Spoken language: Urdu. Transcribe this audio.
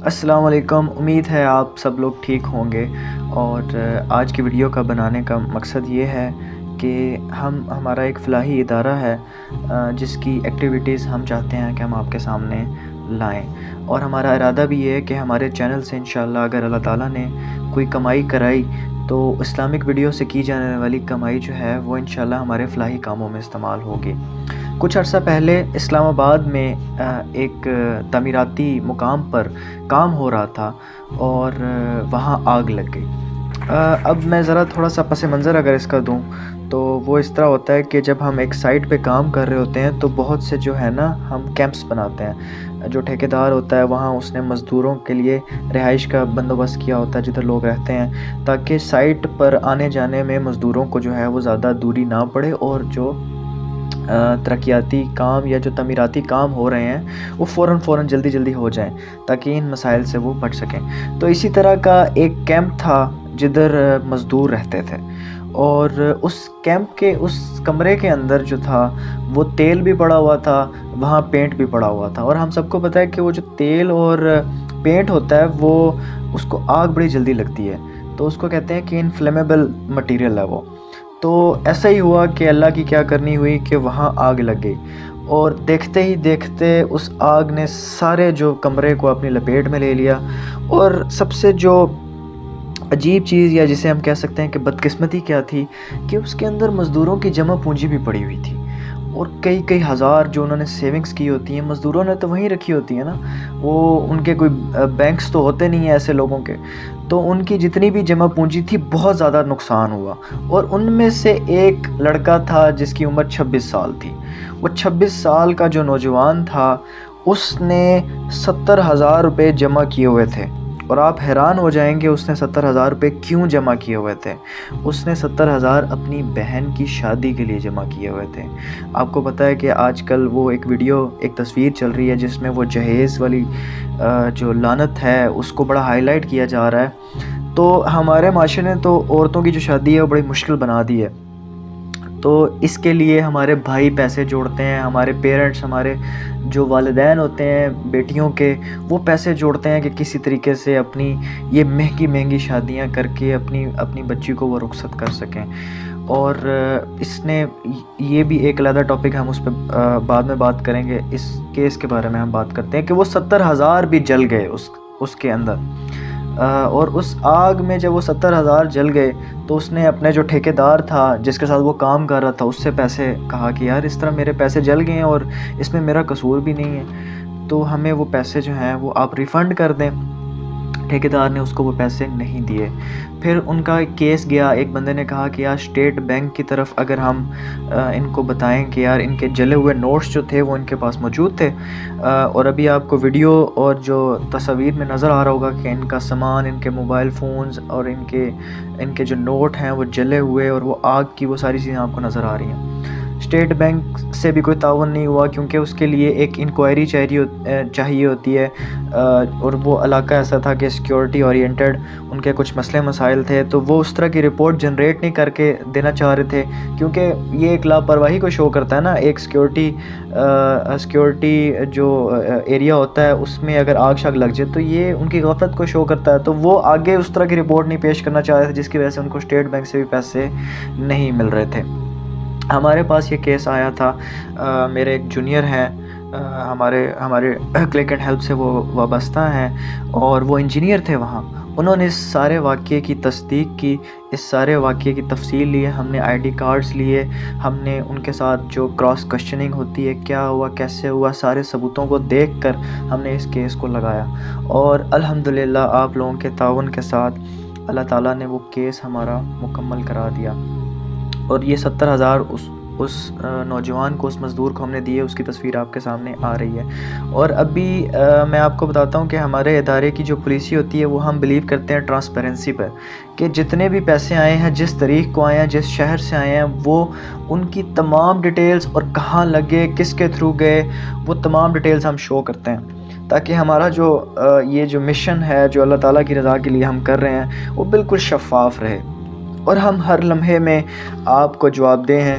السلام علیکم، امید ہے آپ سب لوگ ٹھیک ہوں گے۔ اور آج کی ویڈیو کا بنانے کا مقصد یہ ہے کہ ہمارا ایک فلاحی ادارہ ہے جس کی ایکٹیویٹیز ہم چاہتے ہیں کہ ہم آپ کے سامنے لائیں، اور ہمارا ارادہ بھی یہ ہے کہ ہمارے چینل سے انشاءاللہ اگر اللہ تعالیٰ نے کوئی کمائی کرائی تو اسلامک ویڈیو سے کی جانے والی کمائی جو ہے وہ انشاءاللہ ہمارے فلاحی کاموں میں استعمال ہوگی۔ کچھ عرصہ پہلے اسلام آباد میں ایک تعمیراتی مقام پر کام ہو رہا تھا اور وہاں آگ لگ گئی۔ اب میں ذرا تھوڑا سا پس منظر اگر اس کا دوں تو وہ اس طرح ہوتا ہے کہ جب ہم ایک سائٹ پہ کام کر رہے ہوتے ہیں تو بہت سے جو ہے نا ہم کیمپس بناتے ہیں۔ جو ٹھیکیدار ہوتا ہے وہاں اس نے مزدوروں کے لیے رہائش کا بندوبست کیا ہوتا ہے جدھر لوگ رہتے ہیں، تاکہ سائٹ پر آنے جانے میں مزدوروں کو جو ہے وہ زیادہ دوری نہ پڑے اور جو ترقیاتی کام یا جو تعمیراتی کام ہو رہے ہیں وہ فوراً جلدی ہو جائیں تاکہ ان مسائل سے وہ بچ سکیں۔ تو اسی طرح کا ایک کیمپ تھا جدھر مزدور رہتے تھے، اور اس کیمپ کے اس کمرے کے اندر جو تھا وہ تیل بھی پڑا ہوا تھا، وہاں پینٹ بھی پڑا ہوا تھا، اور ہم سب کو پتہ ہے کہ وہ جو تیل اور پینٹ ہوتا ہے وہ اس کو آگ بڑی جلدی لگتی ہے، تو اس کو کہتے ہیں کہ انفلیمیبل مٹیریل ہے وہ۔ تو ایسا ہی ہوا کہ اللہ کی کیا کرنی ہوئی کہ وہاں آگ لگ گئی، اور دیکھتے ہی دیکھتے اس آگ نے سارے جو کمرے کو اپنی لپیٹ میں لے لیا۔ اور سب سے جو عجیب چیز یا جسے ہم کہہ سکتے ہیں کہ بدقسمتی کیا تھی کہ اس کے اندر مزدوروں کی جمع پونجی بھی پڑی ہوئی تھی، اور کئی ہزار جو انہوں نے سیونگز کی ہوتی ہیں، مزدوروں نے تو وہیں رکھی ہوتی ہیں نا، وہ ان کے کوئی بینکس تو ہوتے نہیں ہیں ایسے لوگوں کے، تو ان کی جتنی بھی جمع پونجی تھی بہت زیادہ نقصان ہوا۔ اور ان میں سے ایک لڑکا تھا جس کی عمر 26 سال تھی۔ وہ 26 سال کا جو نوجوان تھا اس نے 70,000 روپے جمع کیے ہوئے تھے، اور آپ حیران ہو جائیں گے اس نے 70,000 روپے کیوں جمع کیے ہوئے تھے۔ اس نے 70,000 اپنی بہن کی شادی کے لیے جمع کیے ہوئے تھے۔ آپ کو پتہ ہے کہ آج کل وہ ایک ویڈیو ایک تصویر چل رہی ہے جس میں وہ جہیز والی جو لعنت ہے اس کو بڑا ہائی لائٹ کیا جا رہا ہے۔ تو ہمارے معاشرے نے تو عورتوں کی جو شادی ہے وہ بڑی مشکل بنا دی ہے، تو اس کے لیے ہمارے بھائی پیسے جوڑتے ہیں، ہمارے پیرنٹس، ہمارے جو والدین ہوتے ہیں بیٹیوں کے، وہ پیسے جوڑتے ہیں کہ کسی طریقے سے اپنی یہ مہنگی شادیاں کر کے اپنی بچی کو وہ رخصت کر سکیں۔ اور اس نے یہ بھی ایک علیحدہ ٹاپک ہے، ہم اس پہ بعد میں بات کریں گے، اس کیس کے بارے میں ہم بات کرتے ہیں کہ وہ 70,000 بھی جل گئے اس کے اندر۔ اور اس آگ میں جب وہ 70,000 جل گئے تو اس نے اپنے جو ٹھیکیدار تھا جس کے ساتھ وہ کام کر رہا تھا اس سے پیسے کہا کہ یار اس طرح میرے پیسے جل گئے ہیں اور اس میں میرا قصور بھی نہیں ہے، تو ہمیں وہ پیسے جو ہیں وہ آپ ریفنڈ کر دیں۔ ٹھیکیدار نے اس کو وہ پیسے نہیں دیے۔ پھر ان کا ایک کیس گیا، ایک بندے نے کہا کہ یار اسٹیٹ بینک کی طرف اگر ہم ان کو بتائیں کہ یار ان کے جلے ہوئے نوٹس جو تھے وہ ان کے پاس موجود تھے، اور ابھی آپ کو ویڈیو اور جو تصاویر میں نظر آ رہا ہوگا کہ ان کا سامان، ان کے موبائل فونز اور ان کے جو نوٹ ہیں وہ جلے ہوئے اور وہ آگ کی وہ ساری چیزیں آپ کو نظر آ رہی ہیں۔ اسٹیٹ بینک سے بھی کوئی تعاون نہیں ہوا کیونکہ اس کے لیے ایک انکوائری چاہیے ہوتی ہے، اور وہ علاقہ ایسا تھا کہ سیکیورٹی اورینٹڈ ان کے کچھ مسئلے مسائل تھے، تو وہ اس طرح کی رپورٹ جنریٹ نہیں کر کے دینا چاہ رہے تھے، کیونکہ یہ ایک لاپرواہی کو شو کرتا ہے نا۔ ایک سیکیورٹی جو ایریا ہوتا ہے اس میں اگر آگ شاگ لگ جائے تو یہ ان کی غفلت کو شو کرتا ہے، تو وہ آگے اس طرح کی رپورٹ نہیں پیش کرنا چاہ رہے تھے جس کی وجہ سے ان کو اسٹیٹ بینک سے بھی پیسے نہیں مل رہے تھے۔ ہمارے پاس یہ کیس آیا تھا، میرے ایک جونیئر ہیں، ہمارے کلک اینڈ ہیلپ سے وہ وابستہ ہیں اور وہ انجینئر تھے وہاں۔ انہوں نے اس سارے واقعے کی تصدیق کی، اس سارے واقعے کی تفصیل لی ہے، ہم نے آئی ڈی کارڈز لیے، ہم نے ان کے ساتھ جو کراس کوسچننگ ہوتی ہے کیا ہوا کیسے ہوا سارے ثبوتوں کو دیکھ کر ہم نے اس کیس کو لگایا، اور الحمدللہ آپ لوگوں کے تعاون کے ساتھ اللہ تعالیٰ نے وہ کیس ہمارا مکمل کرا دیا، اور یہ 70,000 اس نوجوان کو، اس مزدور کو ہم نے دیے، اس کی تصویر آپ کے سامنے آ رہی ہے۔ اور ابھی میں آپ کو بتاتا ہوں کہ ہمارے ادارے کی جو پالیسی ہوتی ہے وہ ہم بلیو کرتے ہیں ٹرانسپیرنسی پر، کہ جتنے بھی پیسے آئے ہیں، جس تاریخ کو آئے ہیں، جس شہر سے آئے ہیں، وہ ان کی تمام ڈیٹیلز اور کہاں لگے، کس کے تھرو گئے، وہ تمام ڈیٹیلز ہم شو کرتے ہیں، تاکہ ہمارا یہ جو مشن ہے جو اللہ تعالیٰ کی رضا کے لیے ہم کر رہے ہیں وہ بالکل شفاف رہے، اور ہم ہر لمحے میں آپ کو جواب دہ ہیں